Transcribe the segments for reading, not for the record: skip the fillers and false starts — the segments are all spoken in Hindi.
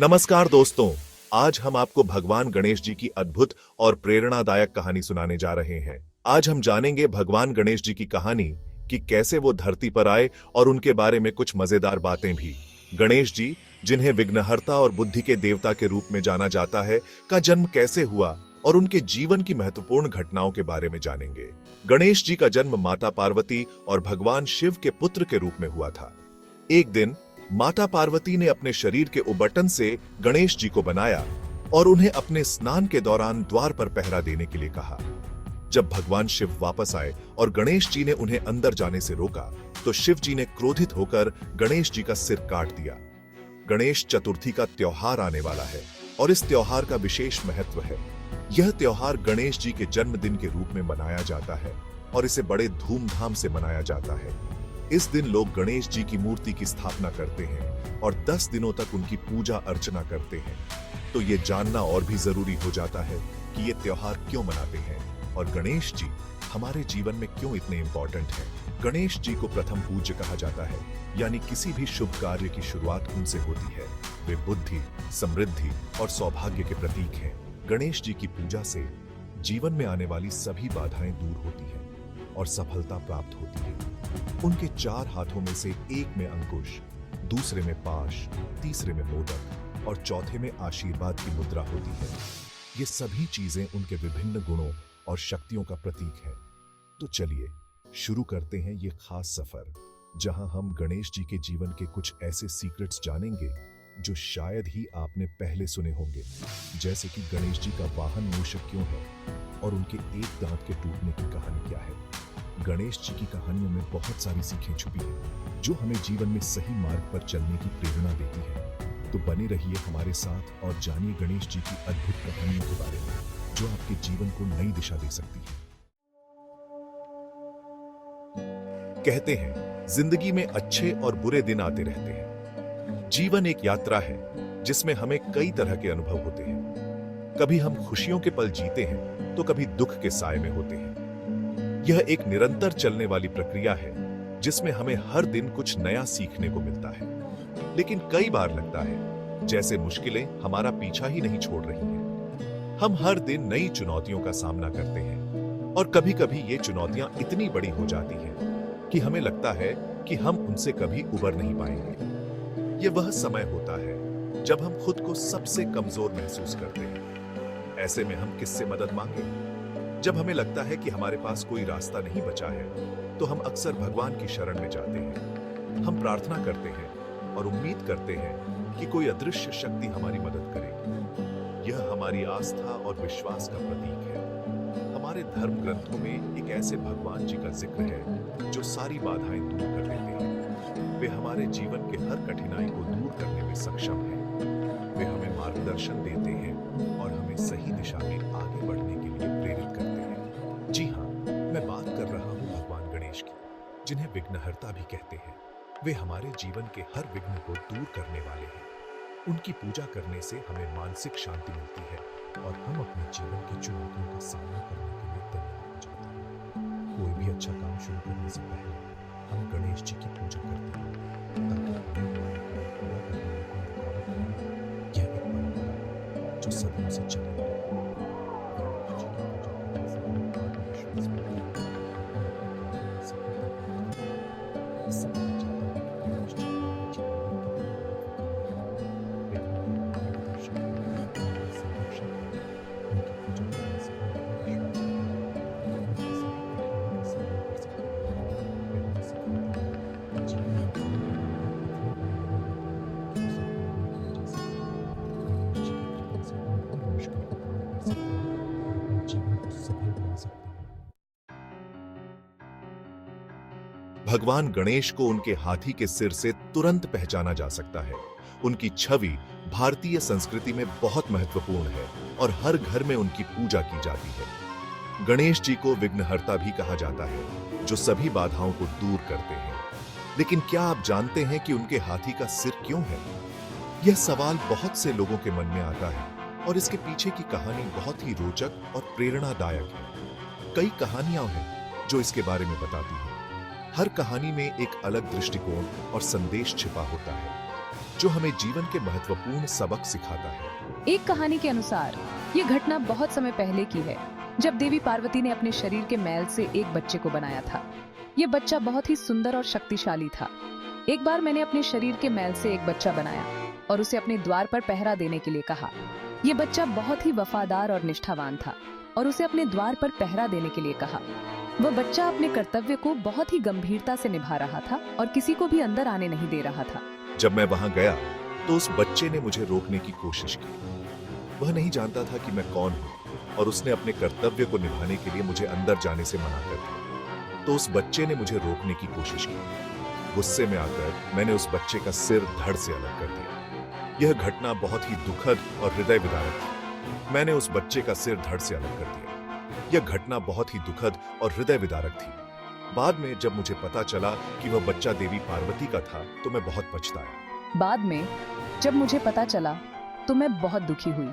नमस्कार दोस्तों। आज हम आपको भगवान गणेश जी की अद्भुत और प्रेरणादायक कहानी सुनाने जा रहे हैं। आज हम जानेंगे भगवान गणेश जी की कहानी कि कैसे वो धरती पर आए और उनके बारे में कुछ मजेदार बातें भी। गणेश जी, जिन्हें विघ्नहर्ता और बुद्धि के देवता के रूप में जाना जाता है, का जन्म कैसे हुआ और उनके जीवन की महत्वपूर्ण घटनाओं के बारे में जानेंगे। गणेश जी का जन्म माता पार्वती और भगवान शिव के पुत्र के रूप में हुआ था। एक दिन माता पार्वती ने अपने शरीर के उबटन से गणेश जी को बनाया और उन्हें अपने स्नान के दौरान द्वार पर पहरा देने के लिए कहा। जब भगवान शिव वापस आए और गणेश जी ने उन्हें अंदर जाने से रोका, तो शिव जी ने क्रोधित होकर गणेश जी का सिर काट दिया। गणेश चतुर्थी का त्योहार आने वाला है और इस त्योहार का विशेष महत्व है। यह त्योहार गणेश जी के जन्मदिन के रूप में मनाया जाता है और इसे बड़े धूमधाम से मनाया जाता है। इस दिन लोग गणेश जी की मूर्ति की स्थापना करते हैं और 10 दिनों तक उनकी पूजा अर्चना करते हैं। तो ये जानना और भी जरूरी हो जाता है कि ये त्योहार क्यों मनाते हैं और गणेश जी हमारे जीवन में क्यों इतने इंपॉर्टेंट हैं। गणेश जी को प्रथम पूज्य कहा जाता है, यानी किसी भी शुभ कार्य की शुरुआत उनसे होती है। वे बुद्धि, समृद्धि और सौभाग्य के प्रतीक हैं। गणेश जी की पूजा से जीवन में आने वाली सभी बाधाएं दूर होती हैं और सफलता प्राप्त होती है। उनके 4 हाथों में से एक में अंकुश, दूसरे में पाश, तीसरे में मोदक और चौथे में आशीर्वाद की मुद्रा होती है। ये सभी चीजें उनके विभिन्न गुणों और शक्तियों का प्रतीक है। तो चलिए शुरू करते हैं ये खास सफर, जहां हम गणेश जी के जीवन के कुछ ऐसे सीक्रेट्स जानेंगे जो शायद ही आपने पहले सुने होंगे। जैसे कि गणेश जी का वाहन मूषक क्यों है और उनके एक दांत के टूटने की कहानी क्या है। गणेश जी की कहानियों में बहुत सारी सीखें छुपी हैं जो हमें जीवन में सही मार्ग पर चलने की प्रेरणा देती है। तो बने रहिए हमारे साथ और जानिए गणेश जी की अद्भुत कहानियों के बारे में जो आपके जीवन को नई दिशा दे सकती है। कहते हैं जिंदगी में अच्छे और बुरे दिन आते रहते हैं। जीवन एक यात्रा है जिसमें हमें कई तरह के अनुभव होते हैं। कभी हम खुशियों के पल जीते हैं तो कभी दुख के साए में होते हैं। यह एक निरंतर चलने वाली प्रक्रिया है जिसमें हमें हर दिन कुछ नया सीखने को मिलता है। लेकिन कई बार लगता है जैसे मुश्किलें हमारा पीछा ही नहीं छोड़ रही हैं। हम हर दिन नई चुनौतियों का सामना करते हैं और कभी-कभी ये चुनौतियां इतनी बड़ी हो जाती हैं कि हमें लगता है कि हम उनसे कभी उबर नहीं पाएंगे। यह वह समय होता है जब हम खुद को सबसे कमजोर महसूस करते हैं। ऐसे में हम किससे मदद मांगे? जब हमें लगता है कि हमारे पास कोई रास्ता नहीं बचा है, तो हम अक्सर भगवान की शरण में जाते हैं। हम प्रार्थना करते हैं और उम्मीद करते हैं कि कोई अदृश्य शक्ति हमारी मदद करेगी। यह हमारी आस्था और विश्वास का प्रतीक है। हमारे धर्म ग्रंथों में एक ऐसे भगवान जी का जिक्र है जो सारी बाधाएं दूर कर देते हैं। वे हमारे जीवन के हर कठिनाई को दूर करने में सक्षम हैं। वे हमें मार्गदर्शन देते हैं और हमें सही दिशा में आगे बढ़ने के लिए प्रेरित करते हैं। जी हाँ, मैं बात कर रहा हूँ भगवान गणेश की, जिन्हें विघ्नहर्ता भी कहते हैं। वे हमारे जीवन के हर विघ्न को दूर करने वाले हैं। उनकी पूजा करने से हमें मानसिक शांति मिलती है और हम अपने जीवन की चुनौतियों का सामना करने के लिए तैयार हो जाते हैं। कोई भी अच्छा काम शुरू करने से पहले हम गणेश जी की पूजा करते हैं ताकि हमें हमारे काम पूरा करने में कोई रुकावट न आए। यह एक परंपरा है जो सदियों से चली आ रही है। गणेश जी की पूजा करने से हमें आत्मविश्वास मिलता है और हम अपने कार्यों में सफलता प्राप्त करते हैं। इससे पता चलता है कि गणेश जी हमारे जीवन में कितने महत्वपूर्ण हैं। वे हमारे मार्गदर्शक हैं, हमारे संरक्षक हैं। उनकी पूजा करने से हम आत्मविश्वास बढ़ता है, हम किसी भी कठिनाई का सामना कर सकते हैं। वे हमें सिखाते हैं कि जीवन में काम करने में इतने बड़े नहीं होते कि उसे तोड़ने की वजह से। गणेश जी की कृपा से हम हर मुश्किल को पार कर सकते हैं और अपने जीवन को सफल बना सकते हैं। भगवान गणेश को उनके हाथी के सिर से तुरंत पहचाना जा सकता है। उनकी छवि भारतीय संस्कृति में बहुत महत्वपूर्ण है और हर घर में उनकी पूजा की जाती है। गणेश जी को विघ्नहर्ता भी कहा जाता है, जो सभी बाधाओं को दूर करते हैं। लेकिन क्या आप जानते हैं कि उनके हाथी का सिर क्यों है? यह सवाल बहुत से लोगों के मन में आता है और इसके पीछे की कहानी बहुत ही रोचक और प्रेरणादायक है। कई कहानियां हैं जो इसके बारे में बताती हैं। हर कहानी में एक अलग दृष्टिकोण और संदेश छिपा होता है। जो हमें जीवन के महत्वपूर्ण सबक सिखाता है। एक कहानी के अनुसार ये घटना बहुत समय पहले की है, जब देवी पार्वती ने अपने शरीर के मैल से एक बच्चे को बनाया था। ये बच्चा बहुत ही सुंदर और शक्तिशाली था। एक बार मैंने अपने शरीर के मैल से एक बच्चा बनाया और उसे अपने द्वार पर पहरा देने के लिए कहा। ये बच्चा बहुत ही वफादार और निष्ठावान था और उसे अपने द्वार पर पहरा देने के लिए कहा। वह बच्चा अपने कर्तव्य को बहुत ही गंभीरता से निभा रहा था और किसी को भी अंदर आने नहीं दे रहा था। जब मैं वहां गया तो उस बच्चे ने मुझे रोकने की कोशिश की। वह नहीं जानता था कि मैं कौन हूं और उसने अपने कर्तव्य को निभाने के लिए मुझे अंदर जाने से मना कर दिया। तो उस बच्चे ने मुझे रोकने की कोशिश की। गुस्से में आकर मैंने उस बच्चे का सिर धड़ से अलग कर दिया। यह घटना बहुत ही दुखद और हृदय विदारक थी। मैंने उस बच्चे का सिर धड़ से अलग कर दिया। यह घटना बहुत ही दुखद और हृदय विदारक थी। बाद में जब मुझे पता चला कि वह बच्चा देवी पार्वती का था तो मैं बहुत पछताया। बाद में जब मुझे पता चला तो मैं बहुत दुखी हुई।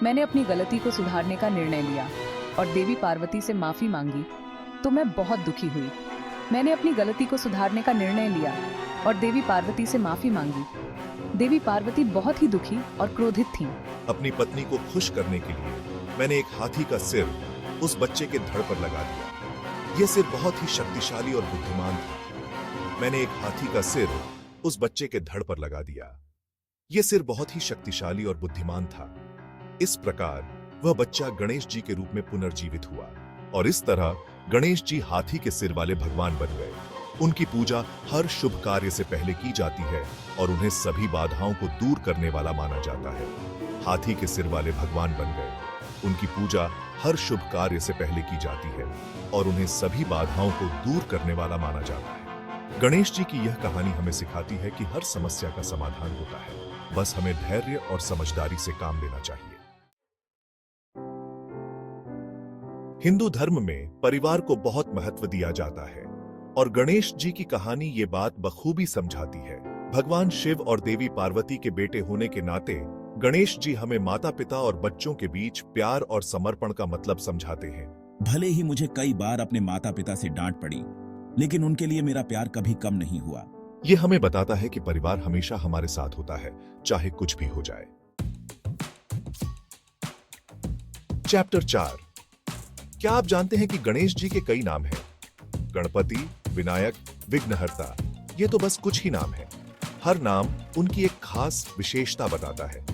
मैंने अपनी गलती को सुधारने का निर्णय लिया और देवी पार्वती से माफी मांगी तो मैं बहुत दुखी हुई। मैंने अपनी गलती को सुधारने का निर्णय लिया और देवी पार्वती से माफी मांगी। देवी पार्वती बहुत ही दुखी और क्रोधित थीं। अपनी पत्नी को खुश करने के लिए मैंने एक हाथी का सिर उस बच्चे के धड़ पर लगा दिया। यह सिर बहुत ही शक्तिशाली और बुद्धिमान था। मैंने एक हाथी का सिर उस बच्चे के धड़ पर लगा दिया। यह सिर बहुत ही शक्तिशाली और बुद्धिमान था। इस प्रकार वह बच्चा गणेश जी के रूप में पुनर्जीवित हुआ और इस तरह गणेश जी हाथी के सिर वाले भगवान बन गए। उनकी पूजा हर शुभ कार्य से पहले की जाती है और उन्हें सभी बाधाओं को दूर करने वाला माना जाता है। हाथी के सिर वाले भगवान बन गए। उनकी पूजा हर शुभ कार्य से पहले की जाती है और उन्हें सभी बाधाओं को दूर करने वाला माना जाता है। गणेश जी की यह कहानी हमें सिखाती है कि हर समस्या का समाधान होता है, बस हमें धैर्य और समझदारी से काम लेना चाहिए। हिंदू धर्म में परिवार को बहुत महत्व दिया जाता है और गणेश जी की कहानी ये बात बखूबी समझाती है। भगवान शिव और देवी पार्वती के बेटे होने के नाते गणेश जी हमें माता पिता और बच्चों के बीच प्यार और समर्पण का मतलब समझाते हैं। भले ही मुझे कई बार अपने माता पिता से डांट पड़ी, लेकिन उनके लिए मेरा प्यार कभी कम नहीं हुआ। यह हमें बताता है कि परिवार हमेशा हमारे साथ होता है, चाहे कुछ भी हो जाए। चैप्टर 4। क्या आप जानते हैं कि गणेश जी के कई नाम हैं? गणपति, विनायक, विघ्नहर्ता, ये तो बस कुछ ही नाम हैं। हर नाम उनकी एक खास विशेषता बताता है।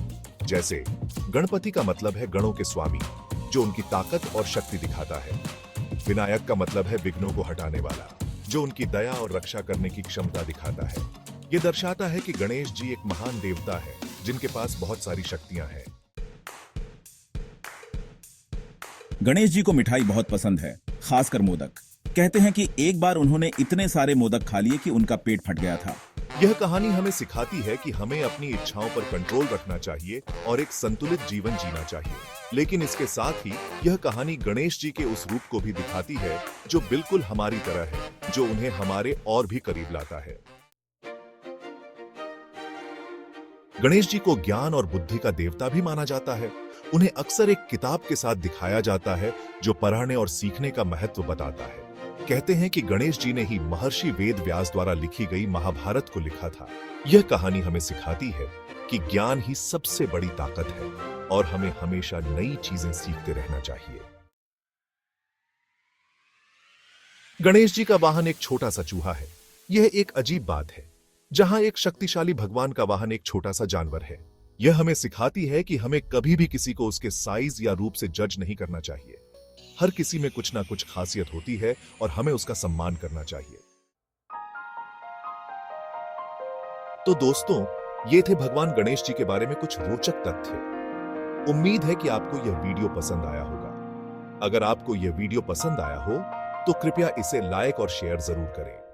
जैसे गणपति का मतलब है गणों के स्वामी, जो उनकी ताकत और शक्ति दिखाता है। विनायक का मतलब है विघ्नों को हटाने वाला, जो उनकी दया और रक्षा करने की क्षमता दिखाता है। यह दर्शाता है कि गणेश जी एक महान देवता है जिनके पास बहुत सारी शक्तियां हैं। गणेश जी को मिठाई बहुत पसंद है, खासकर मोदक। कहते हैं कि एक बार उन्होंने इतने सारे मोदक खा लिए कि उनका पेट फट गया था। यह कहानी हमें सिखाती है कि हमें अपनी इच्छाओं पर कंट्रोल रखना चाहिए और एक संतुलित जीवन जीना चाहिए। लेकिन इसके साथ ही यह कहानी गणेश जी के उस रूप को भी दिखाती है जो बिल्कुल हमारी तरह है, जो उन्हें हमारे और भी करीब लाता है। गणेश जी को ज्ञान और बुद्धि का देवता भी माना जाता है। उन्हें अक्सर एक किताब के साथ दिखाया जाता है जो पढ़ने और सीखने का महत्व बताता है। कहते हैं कि गणेश जी ने ही महर्षि वेद व्यास द्वारा लिखी गई महाभारत को लिखा था। यह कहानी हमें सिखाती है कि ज्ञान ही सबसे बड़ी ताकत है और हमें हमेशा नई चीजें सीखते रहना चाहिए। गणेश जी का वाहन एक छोटा सा चूहा है। यह एक अजीब बात है, जहां एक शक्तिशाली भगवान का वाहन एक छोटा सा जानवर है। यह हमें सिखाती है कि हमें कभी भी किसी को उसके साइज या रूप से जज नहीं करना चाहिए। हर किसी में कुछ ना कुछ खासियत होती है और हमें उसका सम्मान करना चाहिए। तो दोस्तों, ये थे भगवान गणेश जी के बारे में कुछ रोचक तथ्य। उम्मीद है कि आपको यह वीडियो पसंद आया होगा। अगर आपको यह वीडियो पसंद आया हो तो कृपया इसे लाइक और शेयर जरूर करें।